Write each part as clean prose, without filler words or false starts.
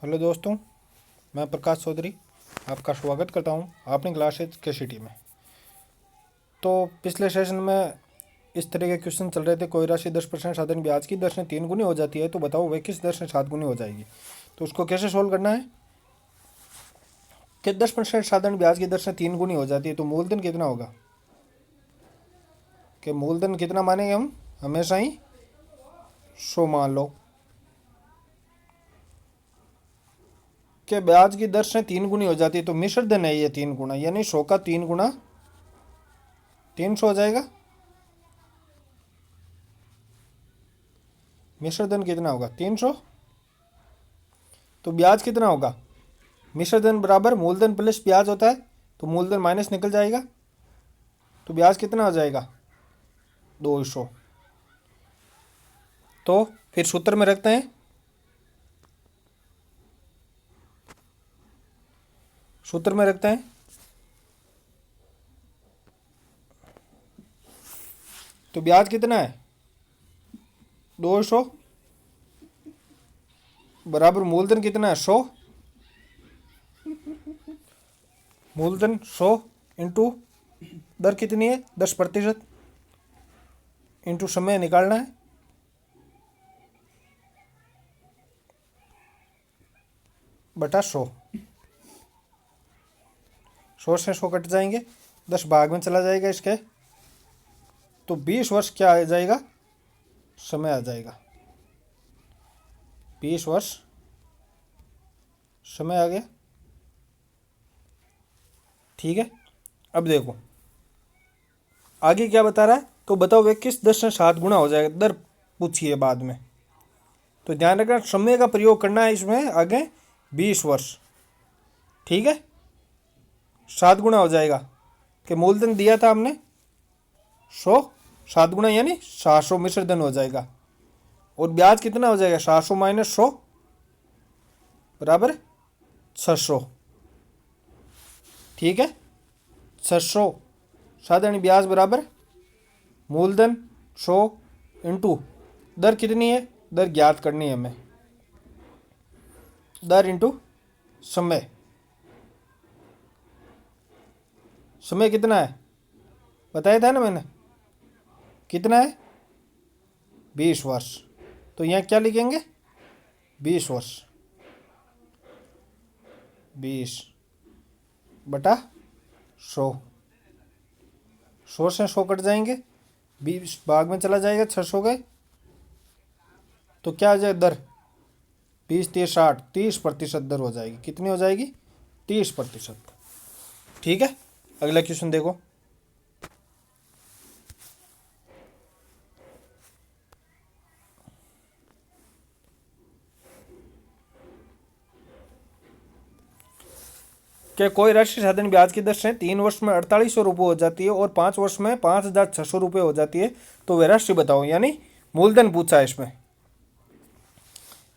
Hello दोस्तों, मैं प्रकाश चौधरी आपका स्वागत करता हूं अपनी क्लासेज के सिटी में। तो पिछले सेशन में इस तरह के क्वेश्चन चल रहे थे। कोई राशि 10% साधारण ब्याज की दर से 3 गुनी हो जाती है, तो बताओ वह किस दर से 7 गुनी हो जाएगी। तो उसको कैसे सोल्व करना है कि 10% साधारण ब्याज की दर से 3 गुनी हो जाती है, तो मूलधन कितना होगा। कि मूलधन कितना मानेंगे हम, हमेशा ही 100 मान लो कि ब्याज की दर से 3 गुनी हो जाती है, तो मिश्र धन है ये 3 गुना, यानी 100 का 3 गुना 300 हो जाएगा। मिश्र धन कितना होगा 300। तो ब्याज कितना होगा, मिश्र धन बराबर मूलधन प्लस ब्याज होता है, तो मूलधन माइनस निकल जाएगा, तो ब्याज कितना हो जाएगा 200। तो फिर सूत्र में रखते हैं, सूत्र में रखते हैं। तो ब्याज कितना है 200 बराबर मूलधन कितना है 100। मूलधन 100 इंटू दर कितनी है 10% इंटू समय निकालना है। बटा 100, 100 से 100 कट जाएंगे, 10 भाग में चला जाएगा इसके, तो 20 वर्ष क्या आ जाएगा, समय आ जाएगा। 20 वर्ष समय आ गया। ठीक है, अब देखो आगे क्या बता रहा है। तो बताओ वे किस दर से 7 गुना हो जाएगा, दर पूछिए बाद में। तो ध्यान रखना समय का प्रयोग करना है इसमें आगे 20 वर्ष। ठीक है, 7 गुना हो जाएगा कि मूलधन दिया था हमने 100, 7 गुना यानी 700 मिश्र धन हो जाएगा। और ब्याज कितना हो जाएगा 700 माइनस 100 बराबर 600। ठीक है, 600 साधारण ब्याज बराबर मूलधन 100 इंटू दर कितनी है, दर ज्ञात करनी है हमें, दर इंटू समय। समय कितना है बताया था ना मैंने, कितना है 20 वर्ष। तो यहाँ क्या लिखेंगे 20 वर्ष, 20 बटा 100, 100 से 100 कट जाएंगे, 20 भाग में चला जाएगा 600 गए, तो क्या आ जाएगा दर 20 30 60, 30% दर हो जाएगी। कितनी हो जाएगी 30%। ठीक है, अगला क्वेश्चन देखो। क्या कोई राशि साधारण ब्याज की दर से 3 वर्ष में 4800 रुपये हो जाती है और 5 वर्ष में 5600 रुपये हो जाती है, तो वह राशि बताओ। यानी मूलधन पूछा है इसमें।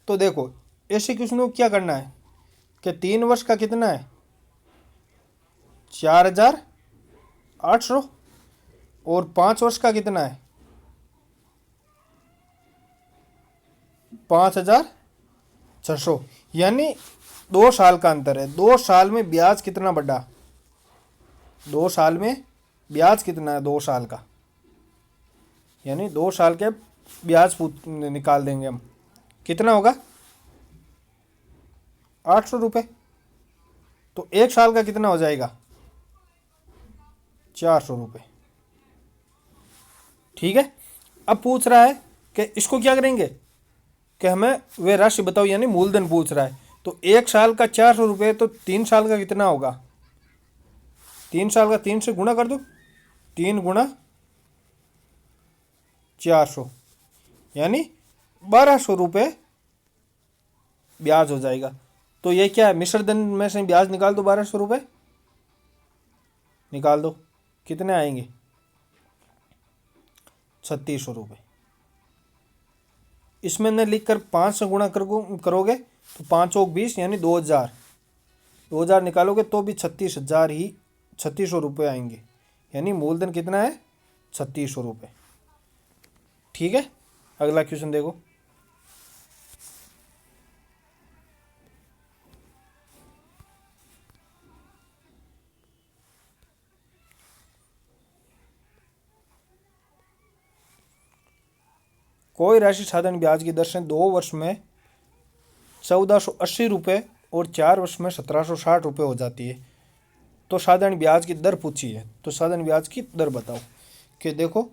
तो देखो ऐसे क्वेश्चन को क्या करना है कि 3 वर्ष का कितना है 4800 और 5 वर्ष का कितना है 5600, यानी 2 साल का अंतर है। 2 साल में ब्याज कितना बढ़ा, 2 साल में ब्याज कितना है 2 साल का, यानी 2 साल के ब्याज निकाल देंगे हम। कितना होगा 800 रुपये। तो 1 साल का कितना हो जाएगा 400 रुपये। ठीक है, अब पूछ रहा है कि इसको क्या करेंगे कि हमें वे राशि बताओ, यानी मूलधन पूछ रहा है। तो 1 साल का 400 रुपये, तो 3 साल का कितना होगा, 3 साल का 3 से गुणा कर दो, 3 गुणा 400 यानी 1200 रुपये ब्याज हो जाएगा। तो ये क्या है, मिश्र धन में से ब्याज निकाल दो, 1200 रुपये निकाल दो, कितने आएंगे 3600 रुपये। इसमें न लिख कर 5 से गुणा करोगे तो 5 और 20 यानी 2000, 2000 निकालोगे तो भी 36,000 ही 3600 रुपये आएंगे, यानी मूलधन कितना है 3600 रुपये। ठीक है, अगला क्वेश्चन देखो। कोई राशि साधारण ब्याज की दर से 2 वर्ष में 1480 रुपये और 4 वर्ष में 1760 रुपये हो जाती है, तो साधारण ब्याज की दर पूछी है। तो साधारण ब्याज की दर बताओ कि देखो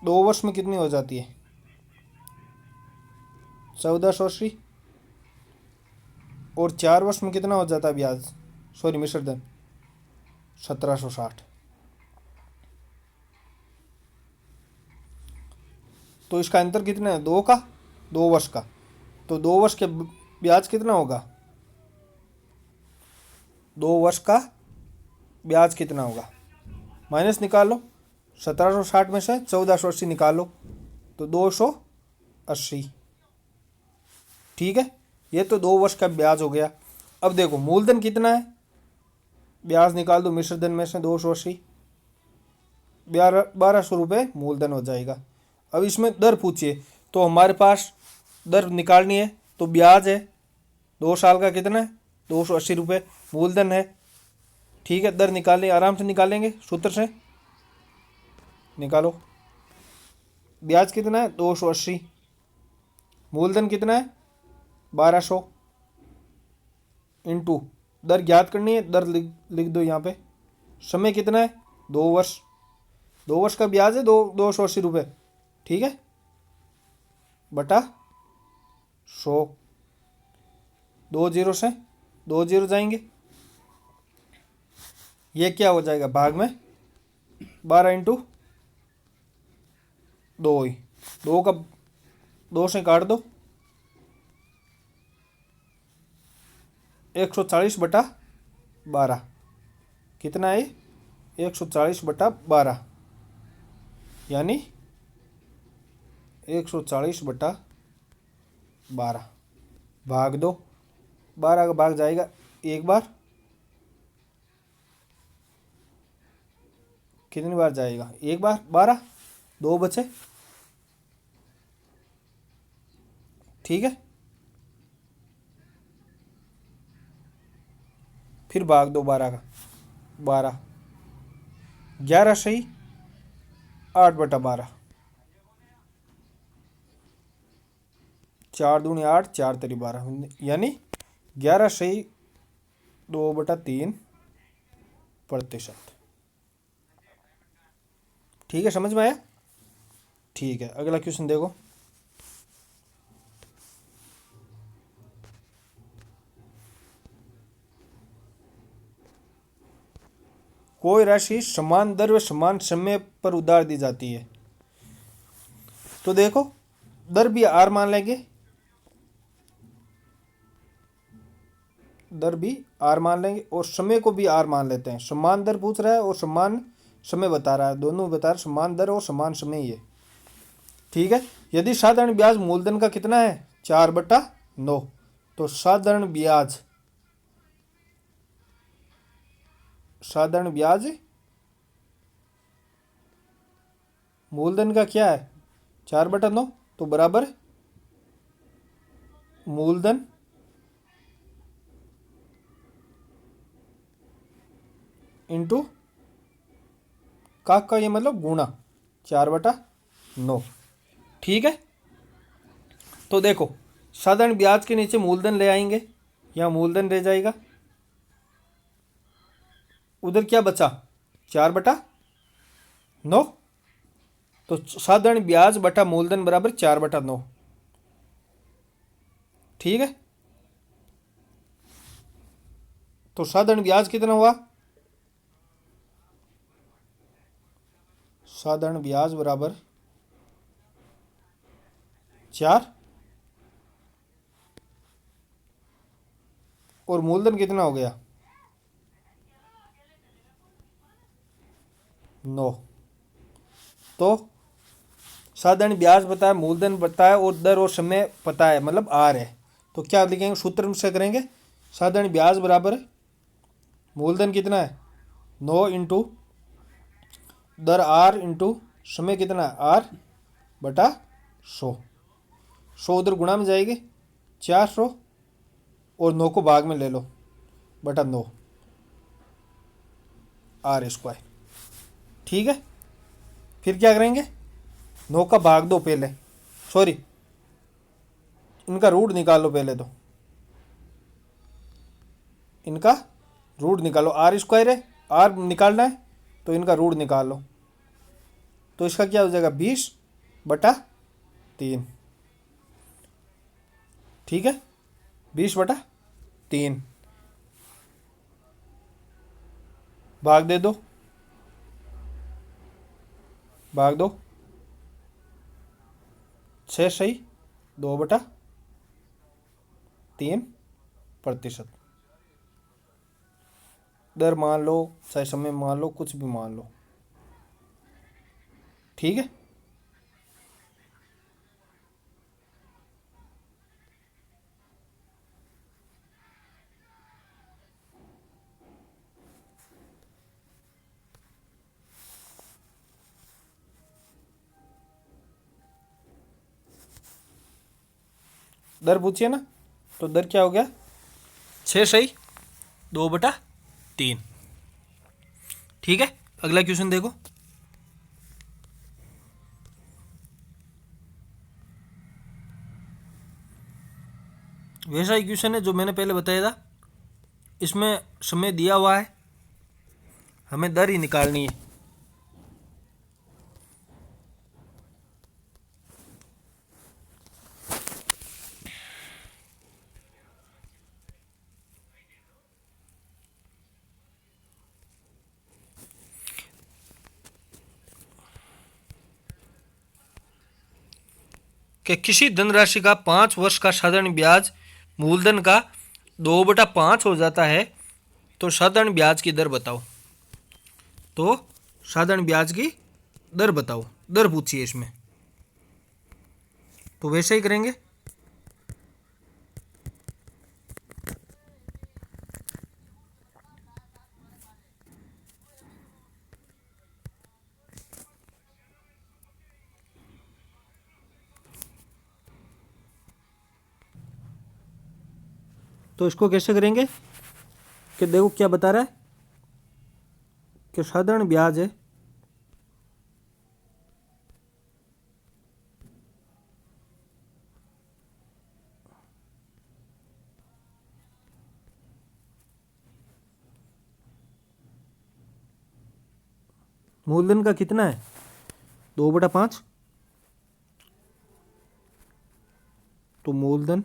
2 वर्ष में कितनी हो जाती है, 1480, और 4 वर्ष में कितना हो जाता है ब्याज, सॉरी मिश्र धन, 1760। तो इसका अंतर कितना है, 2 का, 2 वर्ष का। तो 2 वर्ष के ब्याज कितना होगा, 2 वर्ष का ब्याज कितना होगा, माइनस निकालो, 1760 में से 1480 निकालो तो 280। ठीक है, ये तो 2 वर्ष का ब्याज हो गया। अब देखो मूलधन कितना है, ब्याज निकाल दो मिश्र धन में से 280, 1200 रुपये मूलधन हो जाएगा। अब इसमें दर पूछिए, तो हमारे पास दर निकालनी है, तो ब्याज है 2 साल का कितना है, 280 रुपये, मूलधन है। ठीक है, दर निकालें, आराम से निकालेंगे, सूत्र से निकालो। ब्याज कितना है 280, मूलधन कितना है 1200, इंटू दर ज्ञात करनी है, दर लिख दो यहाँ पे। समय कितना है 2 वर्ष, 2 वर्ष का ब्याज है 280 रुपये, ठीक है, बटा 100, 2 जीरो से 2 जीरो जाएंगे, ये क्या हो जाएगा भाग में 12 इंटू 2 ही, 2 का 2 से काट दो, 140/12 कितना है, 140/12 यानी 140/12 भाग दो, 12 का भाग जाएगा एक बार, कितनी बार जाएगा, एक बार, 12, 2 बचे, ठीक है, फिर भाग दो 12 का, 12, 11 सही 8/12, 4 दूनी 8, 4 तेरी 12, यानी 11 सही 2/3%। ठीक है, समझ में आया। ठीक है, अगला क्वेश्चन देखो। कोई राशि समान दर व समान समय पर उधार दी जाती है, तो देखो दर भी आर मान लेंगे, दर भी आर मान लेंगे और समय को भी आर मान लेते हैं। समान दर पूछ रहा है और समान समय बता रहा है, दोनों बता रहा है, समान दर और समान समय ही है। ठीक है, यदि साधारण ब्याज मूलधन का कितना है 4/9, तो साधारण ब्याज मूलधन का क्या है 4/9, तो बराबर मूलधन इंटू का ये मतलब गुणा 4/9। ठीक है, तो देखो साधारण ब्याज के नीचे मूलधन ले आएंगे, यहाँ मूलधन रह जाएगा, उधर क्या बचा 4/9, तो साधारण ब्याज बटा मूलधन बराबर 4/9। ठीक है, तो साधारण ब्याज कितना हुआ, साधारण ब्याज बराबर 4, और मूलधन कितना हो गया 9। तो साधारण ब्याज पता है, मूलधन पता है, और दर और समय पता है, मतलब आर है, तो क्या लिखेंगे, सूत्र से करेंगे, साधारण ब्याज बराबर मूलधन कितना है 9 इंटू दर आर इंटू समय कितना है आर बटा 100, 100 उधर गुणा में जाएगी 400, और 9 को भाग में ले लो बटा 9 आर स्क्वायर। ठीक है, फिर क्या करेंगे, 9 का भाग दो पहले, सॉरी, इनका रूट निकालो पहले तो, इनका रूट निकालो। आर स्क्वायर है, आर निकालना है तो इनका रूट निकालो। तो इसका क्या हो जाएगा 20/3। ठीक है, 20/3 भाग दे दो, भाग दो, 6 सही 2/3%। दर मान लो, चाहे समय मान लो, कुछ भी मान लो। ठीक है, दर पूछिए ना, तो दर क्या हो गया 6 सही 2/3। ठीक है, अगला क्वेश्चन देखो। वैसा ही क्वेश्चन है जो मैंने पहले बताया था, इसमें समय दिया हुआ है, हमें दर ही निकालनी है। कि किसी धनराशि का 5 वर्ष का साधारण ब्याज मूलधन का 2/5 हो जाता है, तो साधारण ब्याज की दर बताओ। तो साधारण ब्याज की दर बताओ, दर पूछिए इसमें। तो वैसे ही करेंगे। तो इसको कैसे करेंगे कि देखो क्या बता रहा है कि साधारण ब्याज है मूलधन का कितना है 2/5। तो मूलधन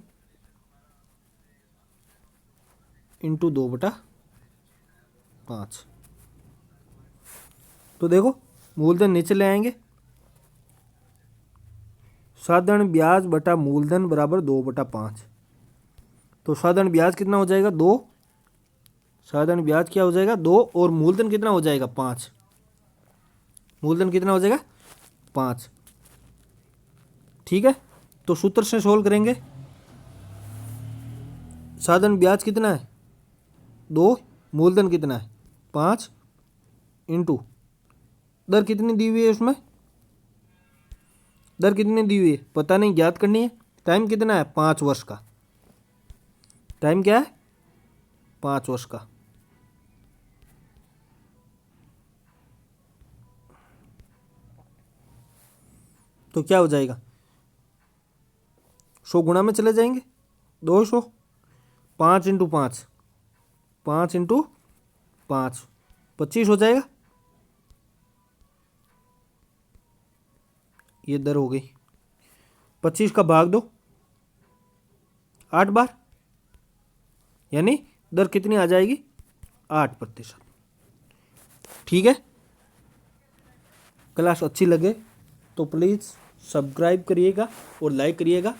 इंटू 2/5। तो देखो मूलधन नीचे ले आएंगे, साधारण ब्याज बटा मूलधन बराबर 2/5। तो साधारण ब्याज कितना हो जाएगा 2, साधारण ब्याज क्या हो जाएगा 2, और मूलधन कितना हो जाएगा 5। मूलधन कितना हो जाएगा 5। ठीक है, तो सूत्र से सोल्व करेंगे। साधारण ब्याज कितना है 2, मूलधन कितना है 5, इंटू दर कितनी दी हुई है उसमें, दर कितनी दी हुई है पता नहीं, ज्ञात करनी है। टाइम कितना है 5 वर्ष का, टाइम क्या है 5 वर्ष का। तो क्या हो जाएगा 100 गुणा में चले जाएंगे, 200, 5 इंटू 5, 5 इंटू 5, 25 हो जाएगा। ये दर हो गई, 25 का भाग दो 8 बार, यानी दर कितनी आ जाएगी 8%। ठीक है, क्लास अच्छी लगे तो प्लीज़ सब्सक्राइब करिएगा और लाइक करिएगा।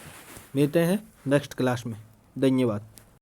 मिलते हैं नेक्स्ट क्लास में। धन्यवाद।